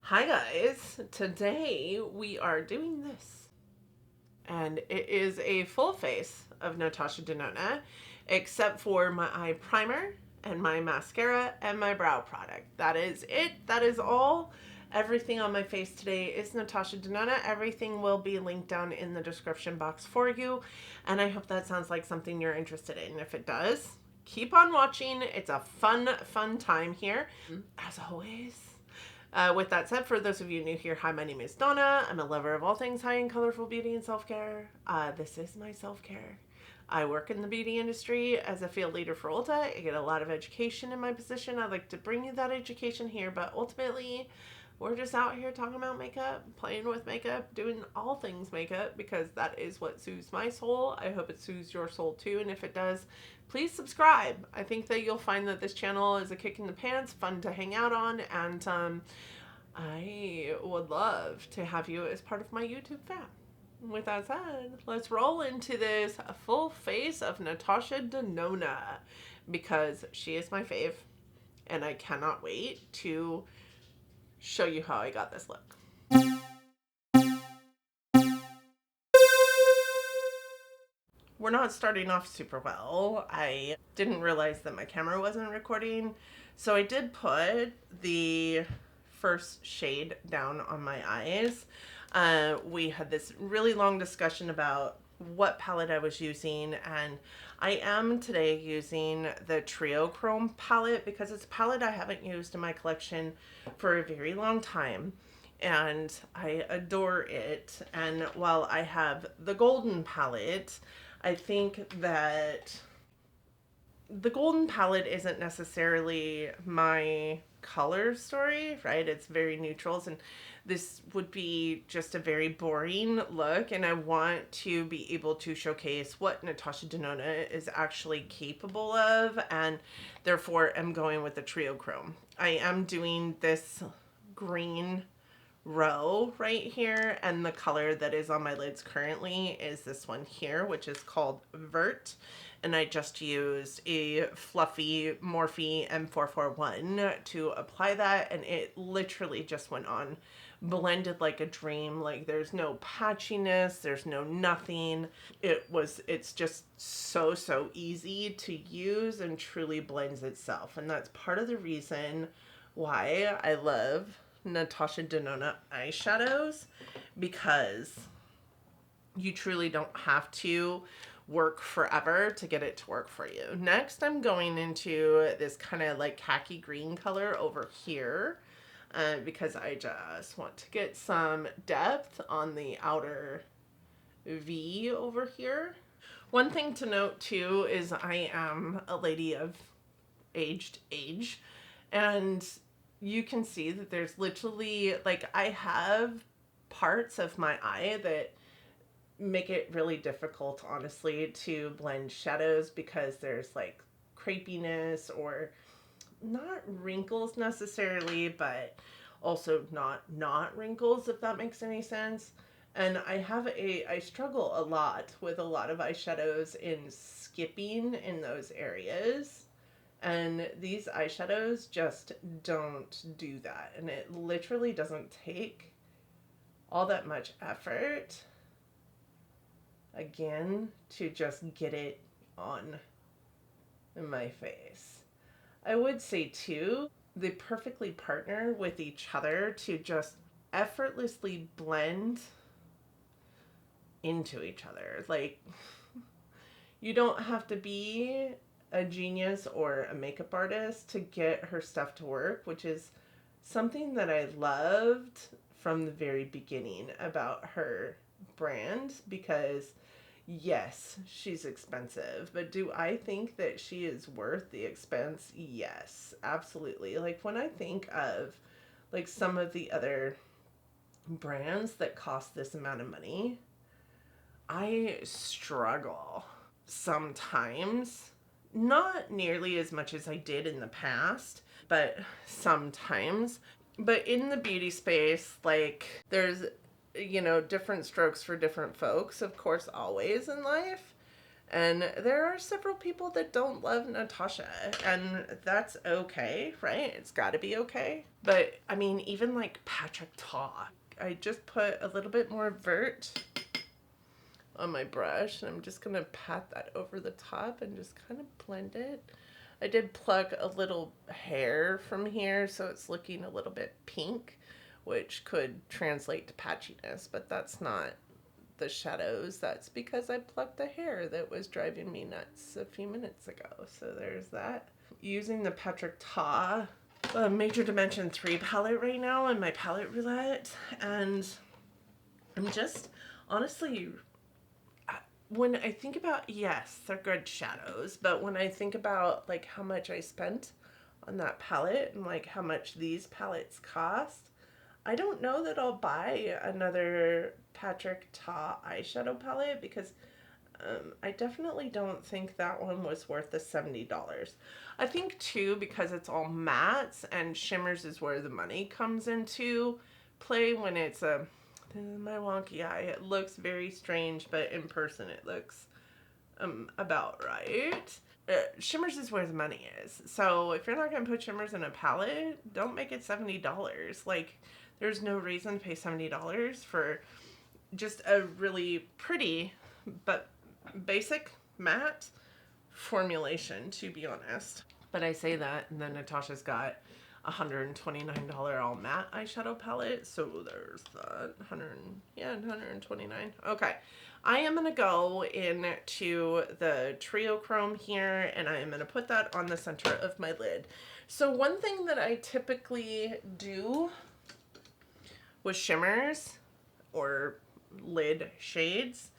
Hi guys, today we are doing this. And it is a full face of Natasha Denona, except for my eye primer and my mascara and my brow product. That is it. That is all. Everything on my face today is Natasha Denona. Everything will be linked down in the description box for you. And I hope that sounds like something you're interested in. If it does, keep on watching. It's a fun time here. As always, with that said, for those of you new here, hi, my name is Donna. I'm a lover of all things high and colorful beauty and self-care. This is my self-care. I work in the beauty industry as a field leader for Ulta. I get a lot of education in my position. I'd like to bring you that education here, but ultimately, we're just out here talking about makeup, playing with makeup, doing all things makeup, because that is what soothes my soul. I hope it soothes your soul too, and if it does, please subscribe. I think that you'll find that this channel is a kick in the pants, fun to hang out on, and I would love to have you as part of my YouTube fam. With that said, let's roll into this full face of Natasha Denona, because she is my fave, and I cannot wait to show you how I got this look. We're not starting off super well. I didn't realize that my camera wasn't recording, so I did put the first shade down on my eyes. We had this really long discussion about what palette I was using, and I am today using the Triochrome palette because it's a palette I haven't used in my collection for a very long time, and I adore it. And while I have the golden palette, I think that the golden palette isn't necessarily my color story, right? It's very neutrals, and this would be just a very boring look, and I want to be able to showcase what Natasha Denona is actually capable of, and therefore I'm going with the Triochrome. I am doing this green row right here, and the color that is on my lids currently is this one here, which is called Vert, and I just used a fluffy Morphe M441 to apply that, and it literally just went on blended like a dream. Like, there's no patchiness, there's no nothing. It's just so easy to use and truly blends itself, and that's part of the reason why I love Natasha Denona eyeshadows, because you truly don't have to work forever to get it to work for you. Next, I'm going into this kind of like khaki green color over here, because I just want to get some depth on the outer V over here. One thing to note too is I am a lady of aged age, and you can see that there's literally, like, I have parts of my eye that make it really difficult, honestly, to blend shadows, because there's like crepiness, or not wrinkles necessarily, but also not wrinkles, if that makes any sense. And I struggle a lot with a lot of eyeshadows in skipping in those areas. And these eyeshadows just don't do that. And it literally doesn't take all that much effort, again, to just get it on my face. I would say too, they perfectly partner with each other to just effortlessly blend into each other. Like, you don't have to be a genius or a makeup artist to get her stuff to work, which is something that I loved from the very beginning about her brand, because yes, she's expensive, but do I think that she is worth the expense? Yes, absolutely. Like, when I think of like some of the other brands that cost this amount of money, I struggle sometimes. Not nearly as much as I did in the past, but sometimes. But in the beauty space, like, there's, different strokes for different folks, of course, always in life. And there are several people that don't love Natasha, and that's okay, right? It's got to be okay. But I mean, even like Patrick Ta, I just put a little bit more vert on my brush, and I'm just gonna pat that over the top and just kind of blend it. I did pluck a little hair from here, so it's looking a little bit pink, which could translate to patchiness, but that's not the shadows. That's because I plucked the hair that was driving me nuts a few minutes ago. So there's that. Using the Patrick Ta Major Dimension 3 palette right now in my palette roulette, and I'm just honestly, when I think about, yes, they're good shadows, but when I think about like how much I spent on that palette and like how much these palettes cost, I don't know that I'll buy another Patrick Ta eyeshadow palette, because I definitely don't think that one was worth the $70. I think too, because it's all mattes and shimmers is where the money comes into play when it's my wonky eye. It looks very strange, but in person it looks about right. Shimmers is where the money is. So if you're not going to put shimmers in a palette, don't make it $70. Like, there's no reason to pay $70 for just a really pretty but basic matte formulation, to be honest. But I say that, and then Natasha's got a $129 all matte eyeshadow palette, so there's that. 129. Okay, I am gonna go into the Triochrome here, and I am gonna put that on the center of my lid. So one thing that I typically do with shimmers or lid shades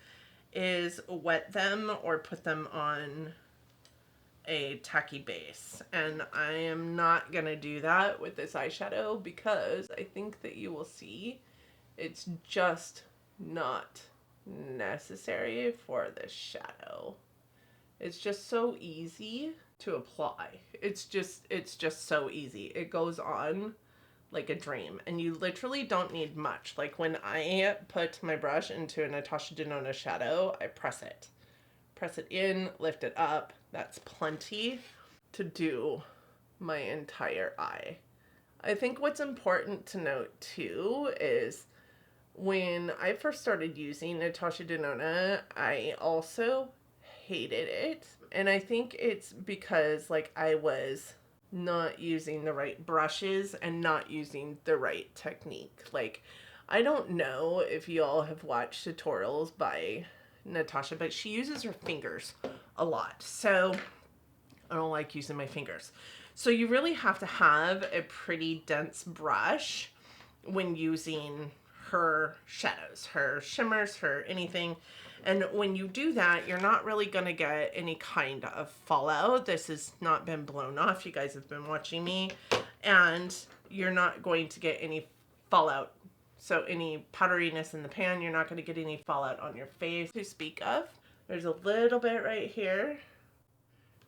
is wet them or put them on a tacky base, and I am not gonna do that with this eyeshadow because I think that you will see it's just not necessary for this shadow. It's just so easy to apply. It's just so easy. It goes on like a dream, and you literally don't need much. Like when I put my brush into a Natasha Denona shadow, I press it in, lift it up. That's plenty to do my entire eye. I think what's important to note too is when I first started using Natasha Denona, I also hated it. And I think it's because like I was not using the right brushes and not using the right technique. Like, I don't know if y'all have watched tutorials by Natasha, but she uses her fingers a lot. So I don't like using my fingers. So you really have to have a pretty dense brush when using her shadows, her shimmers, her anything. And when you do that, you're not really going to get any kind of fallout. This has not been blown off. You guys have been watching me. And you're not going to get any fallout. So any powderiness in the pan, you're not going to get any fallout on your face to speak of. There's a little bit right here.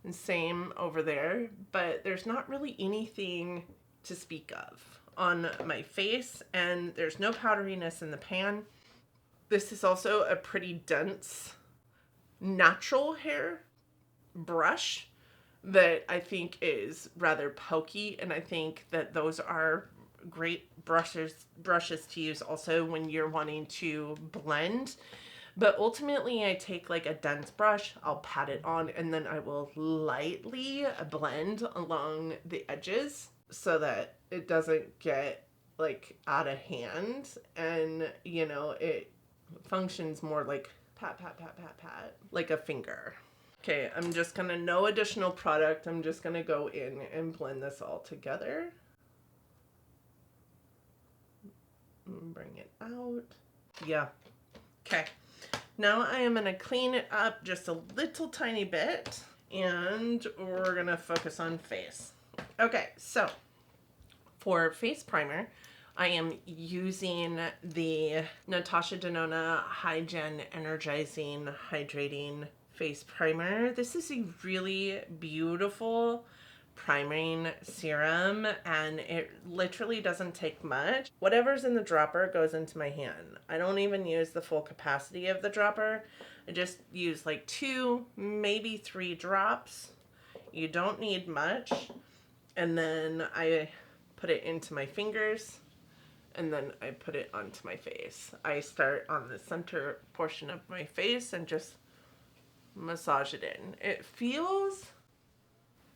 And same over there. But there's not really anything to speak of on my face. And there's no powderiness in the pan. This is also a pretty dense natural hair brush that I think is rather pokey, and I think that those are great brushes to use also when you're wanting to blend. But ultimately I take like a dense brush, I'll pat it on, and then I will lightly blend along the edges so that it doesn't get like out of hand, and you know, it functions more like pat, pat, pat, pat, pat, like a finger. Okay, I'm just gonna, no additional product, I'm just gonna go in and blend this all together. Bring it out. Yeah. Okay. Now I am gonna clean it up just a little tiny bit, and we're gonna focus on face. Okay, so for face primer, I am using the Natasha Denona HyGen Energizing Hydrating Face Primer. This is a really beautiful priming serum, and it literally doesn't take much. Whatever's in the dropper goes into my hand. I don't even use the full capacity of the dropper. I just use like 2, maybe 3 drops. You don't need much. And then I put it into my fingers, and then I put it onto my face. I start on the center portion of my face and just massage it in. It feels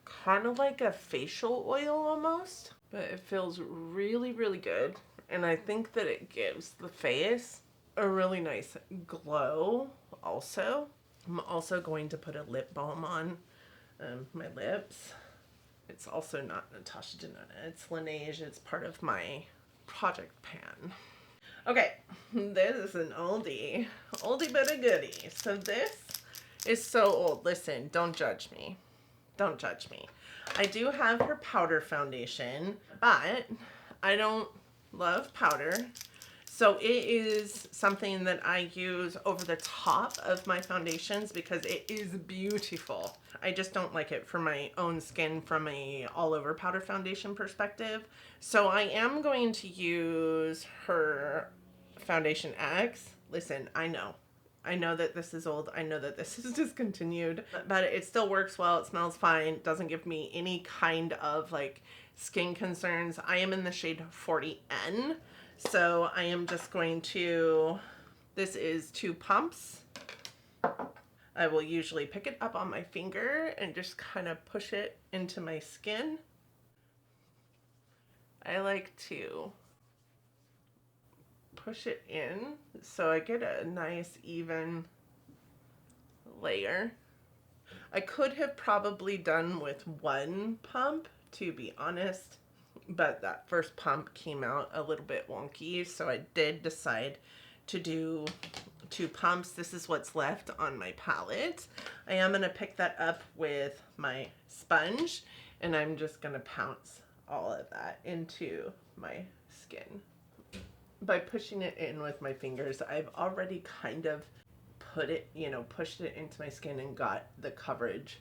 kind of like a facial oil almost, but it feels really, really good. And I think that it gives the face a really nice glow also. I'm also going to put a lip balm on my lips. It's also not Natasha Denona, it's Laneige. It's part of my project pan. Okay, this is an oldie but a goodie. So this is so old. Listen, don't judge me. Don't judge me. I do have her powder foundation, but I don't love powder. So it is something that I use over the top of my foundations because it is beautiful. I just don't like it for my own skin from a all over powder foundation perspective. So I am going to use her Foundation X. Listen, I know that this is old. I know that this is discontinued, but it still works well. It smells fine. Doesn't give me any kind of like skin concerns. I am in the shade 40N. So I am just going to, this is 2 pumps. I will usually pick it up on my finger and just kind of push it into my skin. I like to push it in so I get a nice even layer. I could have probably done with 1 pump, to be honest, but that first pump came out a little bit wonky, so I did decide to do 2 pumps. This is what's left on my palette. I am going to pick that up with my sponge, and I'm just going to pounce all of that into my skin. By pushing it in with my fingers, I've already kind of put it, pushed it into my skin and got the coverage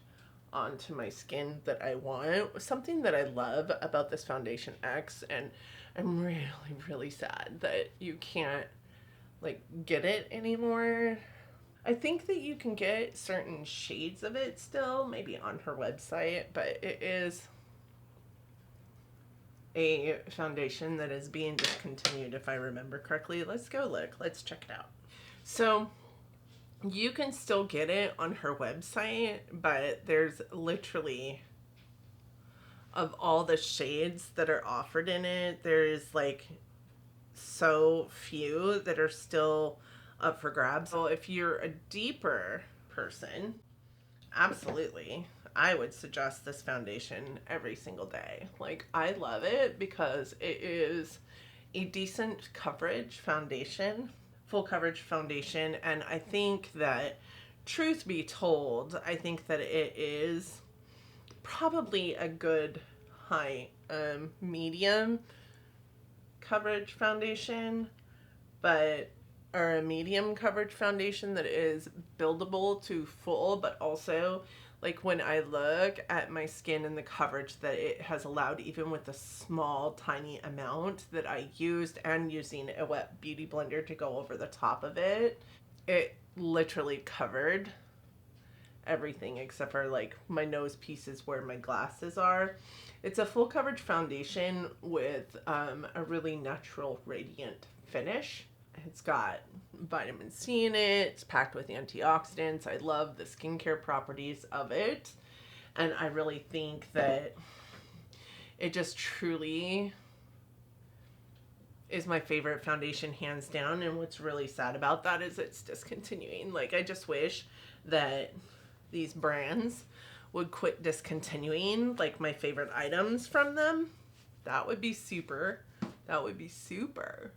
onto my skin that I want. Something that I love about this Foundation X, and I'm really, really sad that you can't like get it anymore. I think that you can get certain shades of it still, maybe on her website, but it is a foundation that is being discontinued, if I remember correctly. Let's go look. Let's check it out. So you can still get it on her website, but there's literally, of all the shades that are offered in it, there's like so few that are still up for grabs. So if you're a deeper person, absolutely, I would suggest this foundation every single day. Like, I love it because it is a decent coverage foundation, full coverage foundation, and I think that, truth be told, I think that it is probably a good high medium coverage foundation, or a medium coverage foundation that is buildable to full, but also, like, when I look at my skin and the coverage that it has allowed, even with the small tiny amount that I used and using a wet beauty blender to go over the top of it, it literally covered everything except for like my nose pieces where my glasses are. It's a full coverage foundation with a really natural radiant finish. It's got vitamin C in it. It's packed with antioxidants. I love the skincare properties of it. And I really think that it just truly is my favorite foundation, hands down. And what's really sad about that is it's discontinuing. Like, I just wish that these brands would quit discontinuing like my favorite items from them. That would be super. That would be super.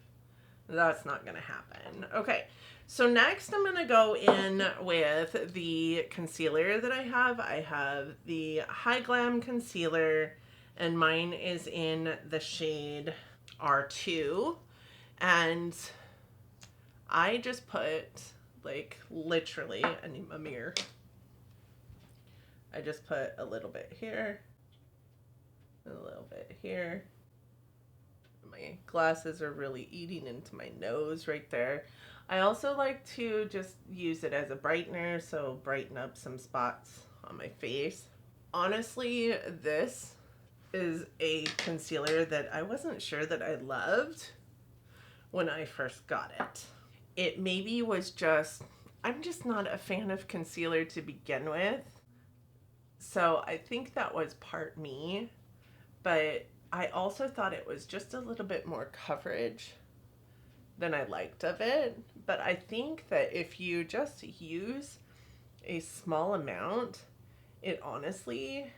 That's not gonna happen. Okay, so next I'm gonna go in with the concealer that I have. I have the Hy-Glam concealer, and mine is in the shade R2, and I just put, like, literally, I need a mirror. I just put a little bit here, A little bit here. My glasses are really eating into my nose right there. I also like to just use it as a brightener, so brighten up some spots on my face. Honestly, this is a concealer that I wasn't sure that I loved when I first got it. It maybe was just, I'm just not a fan of concealer to begin with. So I think that was part me, but I also thought it was just a little bit more coverage than I liked of it. But I think that if you just use a small amount, it honestly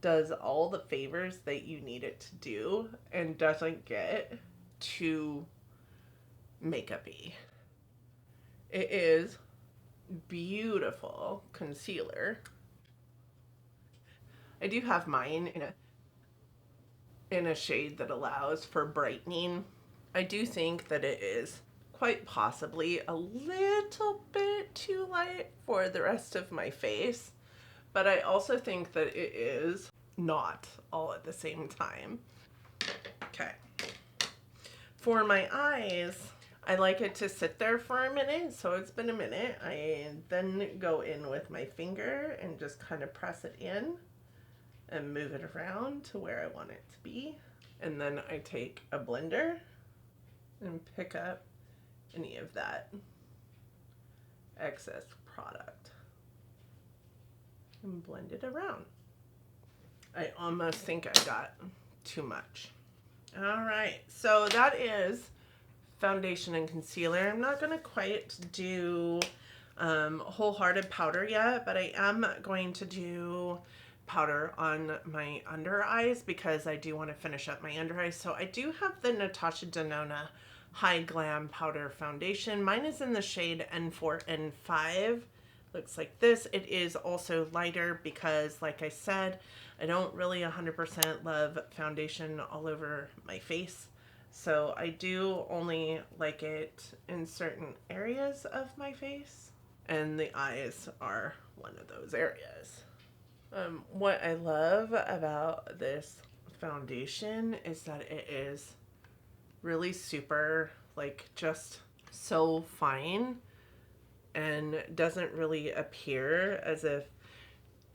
does all the favors that you need it to do and doesn't get too makeup-y. It is beautiful concealer. I do have mine in a shade that allows for brightening. I do think that it is quite possibly a little bit too light for the rest of my face, but I also think that it is not all at the same time. Okay. For my eyes, I like it to sit there for a minute, so it's been a minute. I then go in with my finger and just kind of press it in and move it around to where I want it to be. And then I take a blender and pick up any of that excess product and blend it around. I almost think I got too much. All right, so that is foundation and concealer. I'm not gonna quite do wholehearted powder yet, but I am going to do powder on my under eyes because I do want to finish up my under eyes. So I do have the Natasha Denona Hy-Glam powder foundation. Mine is in the shade N4 N5. Looks like this. It is also lighter because, like I said, I don't really 100% love foundation all over my face. So I do only like it in certain areas of my face, and the eyes are one of those areas. What I love about this foundation is that it is really super, like, just so fine and doesn't really appear as if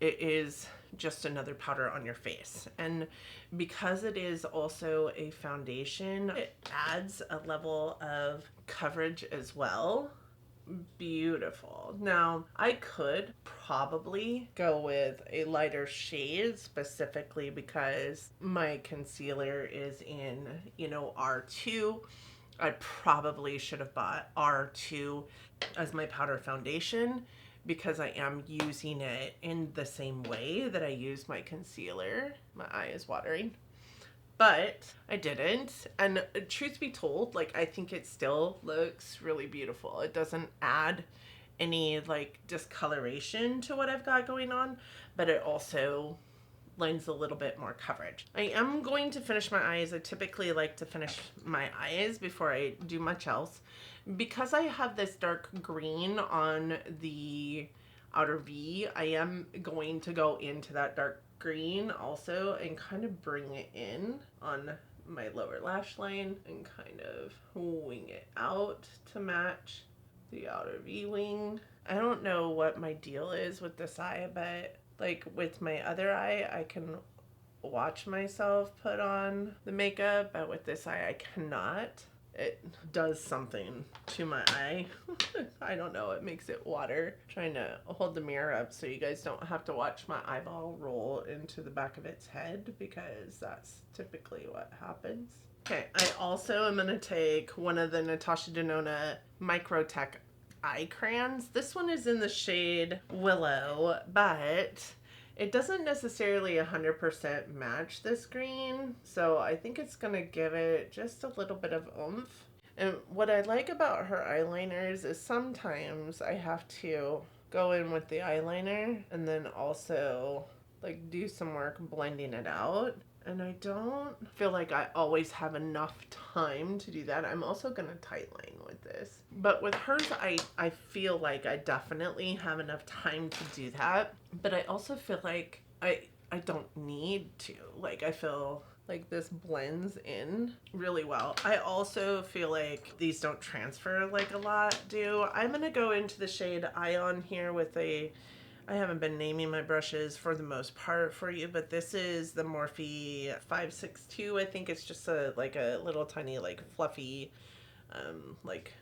it is just another powder on your face. And because it is also a foundation, it adds a level of coverage as well. Beautiful. Now, I could probably go with a lighter shade specifically because my concealer is in, R2. I probably should have bought R2 as my powder foundation because I am using it in the same way that I use my concealer. My eye is watering. But I didn't, and truth be told, like, I think it still looks really beautiful. It doesn't add any, like, discoloration to what I've got going on, but it also lends a little bit more coverage. I am going to finish my eyes. I typically like to finish my eyes before I do much else. Because I have this dark green on the outer V, I am going to go into that dark green also and kind of bring it in on my lower lash line and kind of wing it out to match the outer V wing. I don't know what my deal is with this eye, but like with my other eye, I can watch myself put on the makeup, but with this eye, I cannot. It does something to my eye. I don't know, it makes it water. I'm trying to hold the mirror up so you guys don't have to watch my eyeball roll into the back of its head because that's typically what happens. Okay, I also am gonna take one of the Natasha Denona Micro Tech eye crayons. This one is in the shade Willow, but it doesn't necessarily 100% match this green, so I think it's gonna give it just a little bit of oomph. And what I like about her eyeliners is sometimes I have to go in with the eyeliner and then also like do some work blending it out. And I don't feel like I always have enough time to do that. I'm also gonna tightline with this. But with hers, I feel like I definitely have enough time to do that. But I also feel like I I don't need to. Like, I feel like this blends in really well. I also feel like these don't transfer like a lot do. I'm gonna go into the shade Ion here with a, I haven't been naming my brushes for the most part for you, but this is the Morphe 562. I think it's just a like a little tiny like fluffy like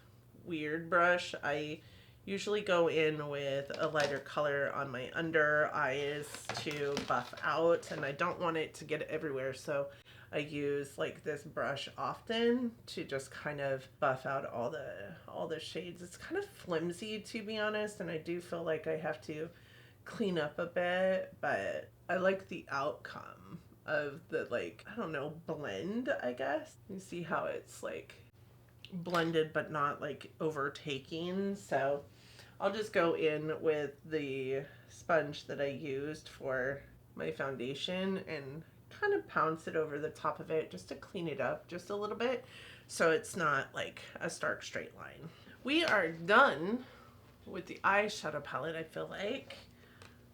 weird brush. I usually go in with a lighter color on my under eyes to buff out, and I don't want it to get everywhere, so I use like this brush often to just kind of buff out all the shades. It's kind of flimsy, to be honest, and I do feel like I have to clean up a bit, but I like the outcome of the, like, I don't know, blend, I guess. You see how it's like blended but not like overtaking. So I'll just go in with the sponge that I used for my foundation and kind of pounce it over the top of it just to clean it up just a little bit so it's not like a stark straight line. We are done with the eyeshadow palette, I feel like.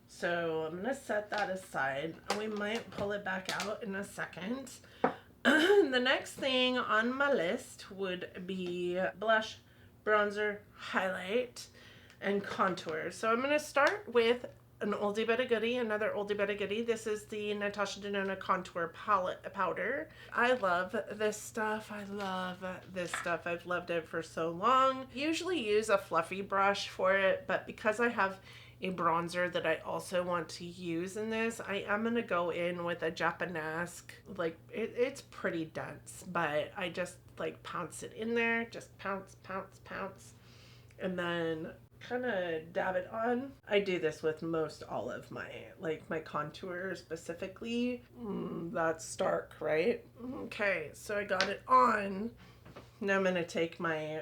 So I'm gonna set that aside. We might pull it back out in a second. The next thing on my list would be blush, bronzer, highlight, and contour. So I'm gonna start with an oldie but a goodie, another oldie but a goodie. This is the Natasha Denona Contour Palette Powder. I love this stuff. I love this stuff. I've loved it for so long. Usually use a fluffy brush for it, but because I have a bronzer that I also want to use in this, I am going to go in with a Japanese, like it's pretty dense, but I just like pounce it in there, just pounce, pounce, pounce, and then kind of dab it on. I do this with most all of my, like my contour specifically. That's stark, right? Okay, so I got it on. Now I'm going to take my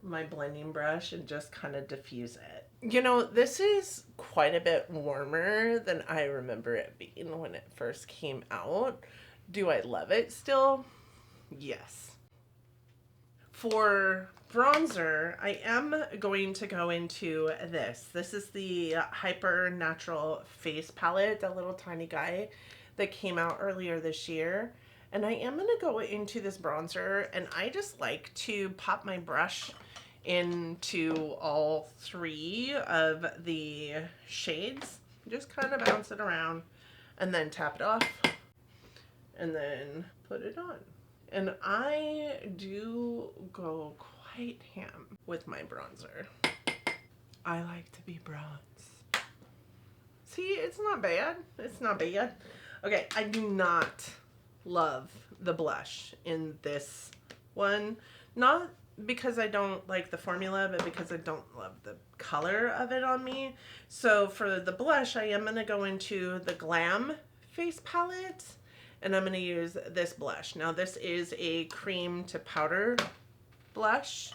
blending brush and just kind of diffuse it. You know, this is quite a bit warmer than I remember it being when it first came out. Do I love it still? Yes. For bronzer, I am going to go into this. This is the Hyper Natural Face Palette, that little tiny guy that came out earlier this year. And I am going to go into this bronzer, and I just like to pop my brush into all three of the shades. Just kind of bounce it around and then tap it off and then put it on. And I do go quite ham with my bronzer. I like to be bronze. See, it's not bad. It's not bad. Okay, I do not love the blush in this one. Not because I don't like the formula, but because I don't love the color of it on me. So for the blush, I am going to go into the Glam face palette, and I'm going to use this blush. Now this is a cream to powder blush.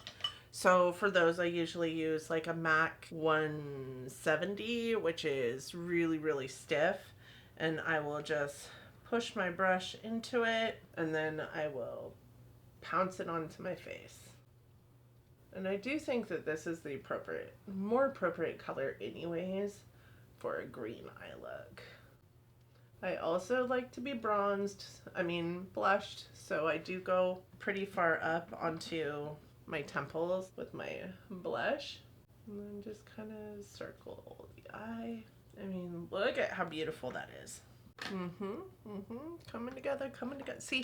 So for those, I usually use like a MAC 170, which is really, really stiff. And I will just push my brush into it, and then I will pounce it onto my face. And I do think that this is the more appropriate color anyways for a green eye look. I also like to be blushed, so I do go pretty far up onto my temples with my blush. And then just kind of circle the eye. I mean, look at how beautiful that is. Coming together. See,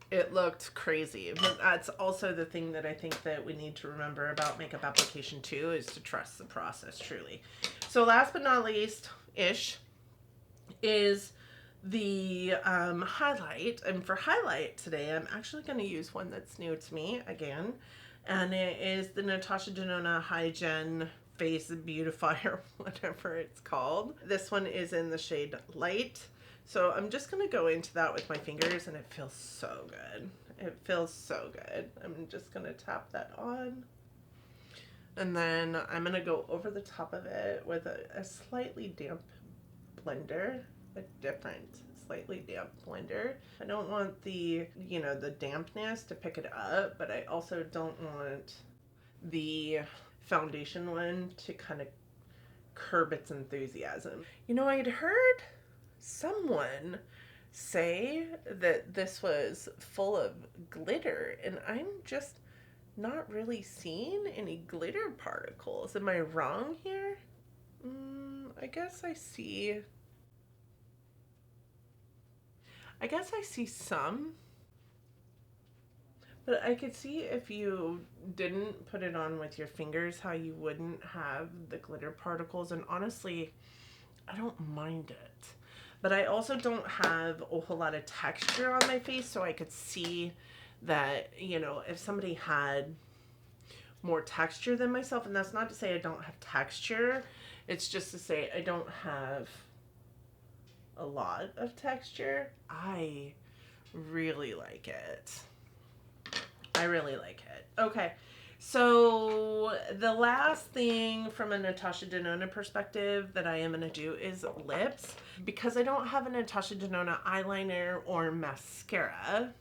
it looked crazy, but that's also the thing that I think that we need to remember about makeup application too, is to trust the process truly. So last but not least is the highlight. And for highlight today, I'm actually going to use one that's new to me again, and it is the Natasha Denona HyGen Face Beautifier, whatever it's called. This one is in the shade Light. So I'm just going to go into that with my fingers, and it feels so good. It feels so good. I'm just going to tap that on. And then I'm going to go over the top of it with a slightly damp blender, a different slightly damp blender. I don't want the dampness to pick it up, but I also don't want the foundation one to kind of curb its enthusiasm. You know, I'd heard someone say that this was full of glitter, and I'm just not really seeing any glitter particles. Am I wrong here? I guess I see. I guess I see some. But I could see if you didn't put it on with your fingers how you wouldn't have the glitter particles. And honestly, I don't mind it. But I also don't have a whole lot of texture on my face, so I could see that, you know, if somebody had more texture than myself, and that's not to say I don't have texture, it's just to say I don't have a lot of texture. I really like it. I really like it. Okay, so the last thing from a Natasha Denona perspective that I am going to do is lips. Because I don't have a Natasha Denona eyeliner or mascara,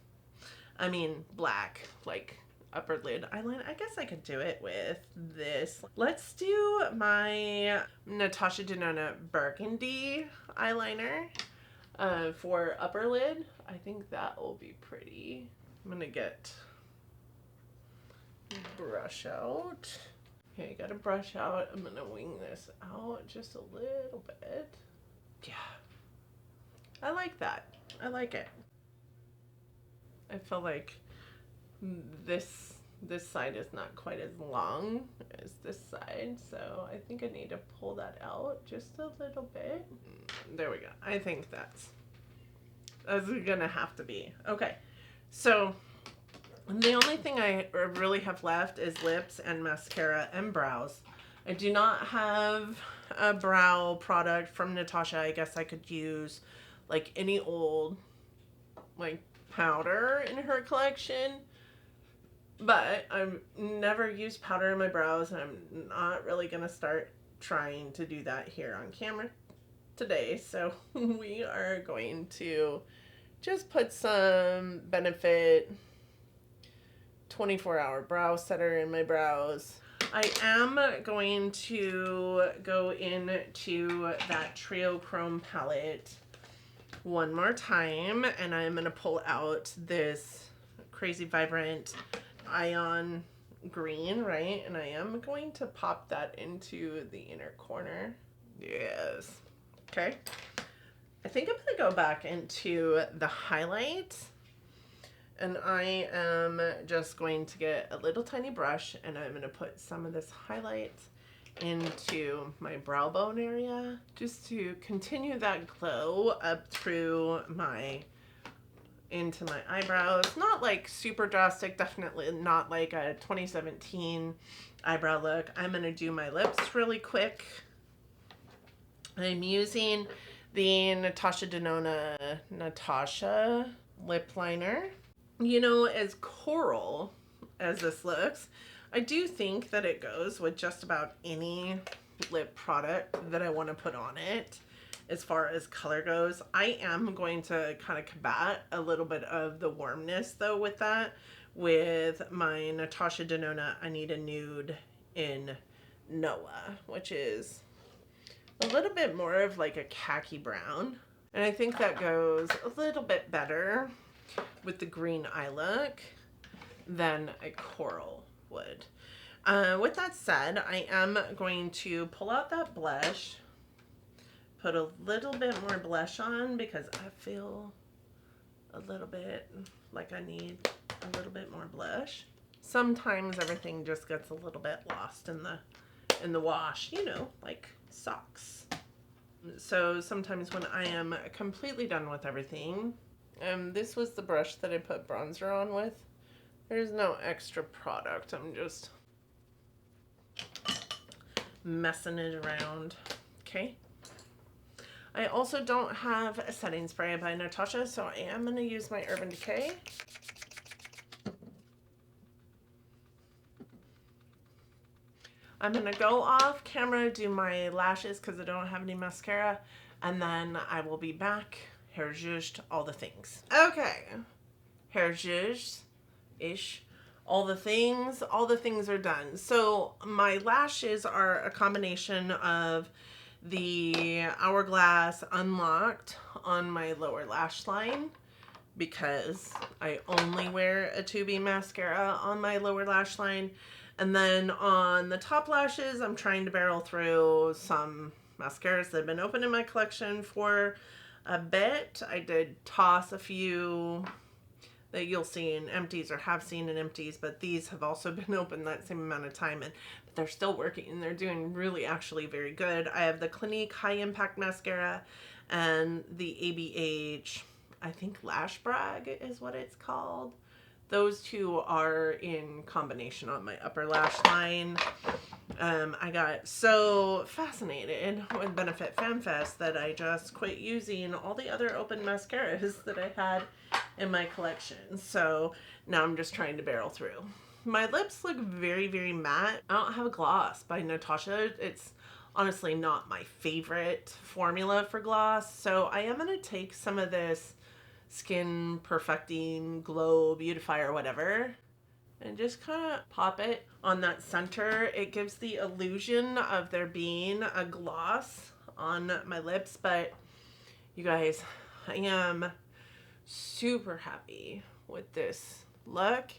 I mean black, like upper lid eyeliner, I guess I could do it with this. Let's do my Natasha Denona Burgundy eyeliner for upper lid. I think that will be pretty. I'm going to get brush out. Okay, got to brush out. I'm gonna wing this out just a little bit. Yeah, I like that. I like it. I feel like this side is not quite as long as this side, so I think I need to pull that out just a little bit. There we go. I think that's gonna have to be. Okay, so the only thing I really have left is lips and mascara and brows. I do not have a brow product from Natasha. I guess I could use like any old like powder in her collection. But I've never used powder in my brows, and I'm not really going to start trying to do that here on camera today. So we are going to just put some Benefit 24-hour brow setter in my brows. I am going to go into that Triochrome palette one more time, and I'm going to pull out this Crazy Vibrant Ion Green, right? And I am going to pop that into the inner corner. Yes. Okay. I think I'm going to go back into the highlight. And I am just going to get a little tiny brush, and I'm going to put some of this highlight into my brow bone area just to continue that glow up through into my eyebrows. Not like super drastic, definitely not like a 2017 eyebrow look. I'm going to do my lips really quick. I'm using the Natasha Denona Natasha lip liner. You know, as coral as this looks, I do think that it goes with just about any lip product that I want to put on it as far as color goes. I am going to kind of combat a little bit of the warmness though with that, with my Natasha Denona I Need a Nude in Noah, which is a little bit more of like a khaki brown. And I think that goes a little bit better with the green eye look than a coral would. With that said, I am going to pull out that blush, put a little bit more blush on because I feel a little bit like I need a little bit more blush. Sometimes everything just gets a little bit lost in the wash, you know, like socks. So sometimes when I am completely done with everything, this was the brush that I put bronzer on with. There's no extra product. I'm just messing it around. Okay. I also don't have a setting spray by Natasha, so I am going to use my Urban Decay. I'm going to go off camera, do my lashes because I don't have any mascara, and then I will be back. Hair zhuzhed, all the things. Okay. Hair zhuzhed-ish. All the things are done. So my lashes are a combination of the Hourglass Unlocked on my lower lash line because I only wear a 2B mascara on my lower lash line. And then on the top lashes, I'm trying to barrel through some mascaras that have been open in my collection for a bit. I did toss a few that you'll see in empties or have seen in empties, but these have also been open that same amount of time, and they're still working and they're doing really actually very good. I have the Clinique High Impact Mascara and the ABH, I think Lash Brag is what it's called. Those two are in combination on my upper lash line. I got so fascinated with Benefit FanFest that I just quit using all the other open mascaras that I had in my collection. So now I'm just trying to barrel through. My lips look very, very matte. I don't have a gloss by Natasha. It's honestly not my favorite formula for gloss. So I am going to take some of this Skin Perfecting Glow Beautifier or whatever and just kind of pop it on that center. It gives the illusion of there being a gloss on my lips, but you guys, I am super happy with this look.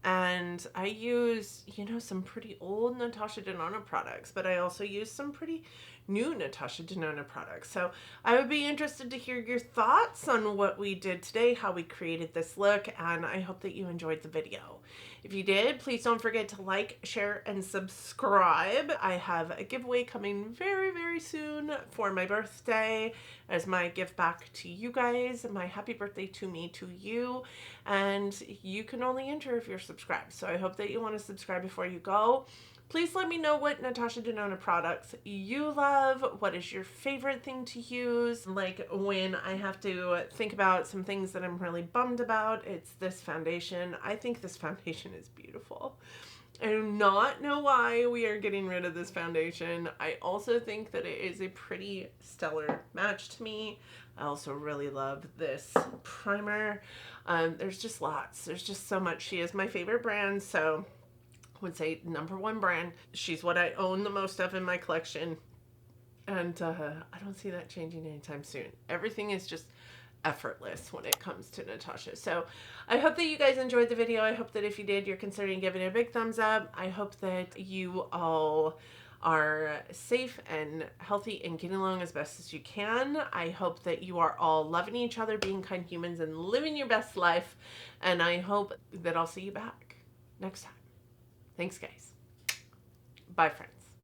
And I use, you know, some pretty old Natasha Denona products, but I also use some pretty new Natasha Denona products. So I would be interested to hear your thoughts on what we did today, how we created this look, and I hope that you enjoyed the video. If you did, please don't forget to like, share, and subscribe. I have a giveaway coming very, very soon for my birthday as my gift back to you guys. My happy birthday to me, to you. And you can only enter if you're subscribed. So I hope that you want to subscribe before you go. Please let me know what Natasha Denona products you love. What is your favorite thing to use? Like when I have to think about some things that I'm really bummed about, it's this foundation. I think this foundation is beautiful. I do not know why we are getting rid of this foundation. I also think that it is a pretty stellar match to me. I also really love this primer. There's just lots. There's just so much. She is my favorite brand, so would say #1 brand. She's what I own the most of in my collection, and I don't see that changing anytime soon. Everything is just effortless when it comes to Natasha. So I hope that you guys enjoyed the video. I hope that if you did, you're considering giving it a big thumbs up. I hope that you all are safe and healthy and getting along as best as you can. I hope that you are all loving each other, being kind humans, and living your best life. And I hope that I'll see you back next time. Thanks, guys. Bye, friends.